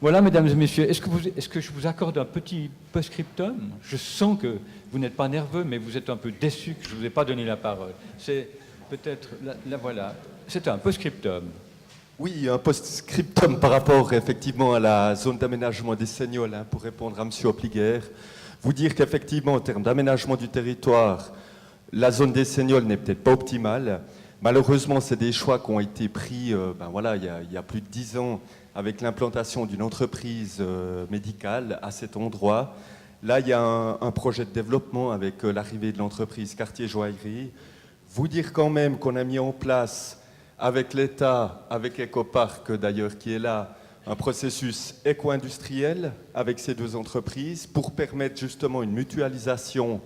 Voilà, mesdames et messieurs, est-ce que je vous accorde un petit post-scriptum? Je sens que vous n'êtes pas nerveux, mais vous êtes un peu déçu que je ne vous ai pas donné la parole. C'est peut-être, là voilà, c'est un post-scriptum. Oui, un post-scriptum par rapport effectivement à la zone d'aménagement des Seignols, hein, pour répondre à M. Opliguer. Vous dire qu'effectivement, en termes d'aménagement du territoire, la zone des Seignols n'est peut-être pas optimale. Malheureusement, c'est des choix qui ont été pris il y a plus de 10 ans avec l'implantation d'une entreprise médicale à cet endroit. Là, il y a un projet de développement avec l'arrivée de l'entreprise Quartier Joaillerie. Vous dire quand même qu'on a mis en place, avec l'État, avec Ecopark d'ailleurs qui est là, un processus éco-industriel avec ces deux entreprises pour permettre justement une mutualisation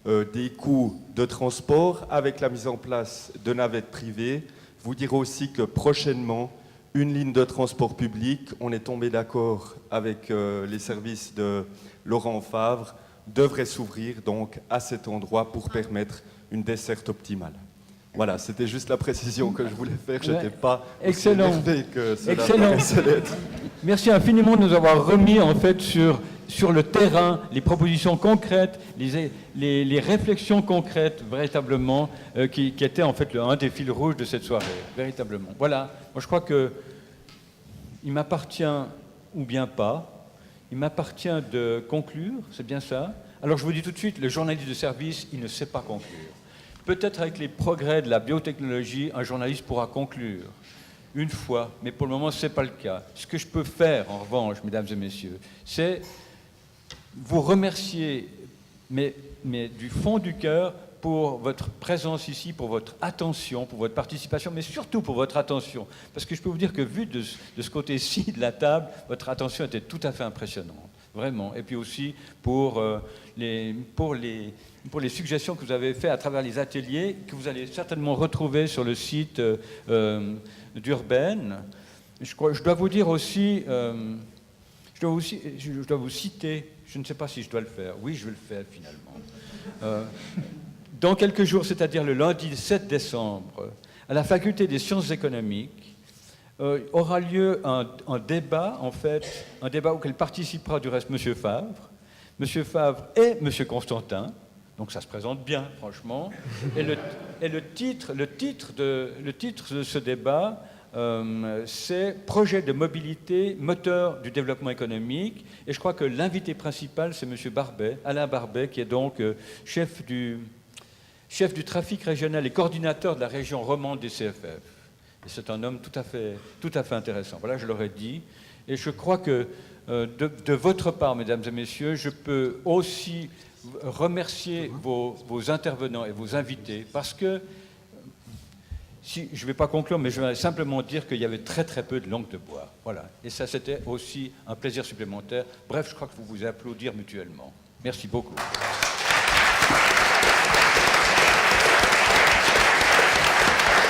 des coûts de transport avec la mise en place de navettes privées. Vous dire aussi que prochainement, une ligne de transport public, on est tombé d'accord avec les services de Laurent Favre, devrait s'ouvrir donc à cet endroit pour permettre une desserte optimale. Voilà, c'était juste la précision que je voulais faire. Je n'étais pas aussi énervé que cela paraissait l'être. Merci infiniment de nous avoir remis en fait sur le terrain les propositions concrètes, les réflexions concrètes véritablement qui étaient en fait un des fils rouges de cette soirée, véritablement. Voilà, moi je crois que il m'appartient, ou bien pas, il m'appartient de conclure, c'est bien ça. Alors je vous dis tout de suite, le journaliste de service, il ne sait pas conclure. Peut-être avec les progrès de la biotechnologie, un journaliste pourra conclure une fois, mais pour le moment, ce n'est pas le cas. Ce que je peux faire, en revanche, mesdames et messieurs, c'est vous remercier, mais du fond du cœur, pour votre présence ici, pour votre attention, pour votre participation, mais surtout pour votre attention. Parce que je peux vous dire que, vu de ce côté-ci de la table, votre attention était tout à fait impressionnante. Vraiment. Et puis aussi pour les suggestions que vous avez faites à travers les ateliers, que vous allez certainement retrouver sur le site d'Urbaine. Je dois vous dire aussi, je dois vous citer, je ne sais pas si je dois le faire. Oui, je vais le faire finalement. Dans quelques jours, c'est-à-dire le lundi 7 décembre, à la Faculté des sciences économiques, aura lieu un débat, en fait, un débat auquel participera du reste M. Favre et M. Constantin, donc ça se présente bien, franchement, et le titre de ce débat, c'est « Projet de mobilité, moteur du développement économique », et je crois que l'invité principal, c'est M. Barbet, Alain Barbet, qui est donc chef du trafic régional et coordinateur de la région romande des CFF. Et c'est un homme tout à fait intéressant. Voilà, je l'aurais dit. Et je crois que de votre part, mesdames et messieurs, je peux aussi remercier vos intervenants et vos invités, parce que, je ne vais pas conclure, mais je vais simplement dire qu'il y avait très très peu de langue de bois. Voilà. Et ça, c'était aussi un plaisir supplémentaire. Bref, je crois que vous vous applaudir mutuellement. Merci beaucoup.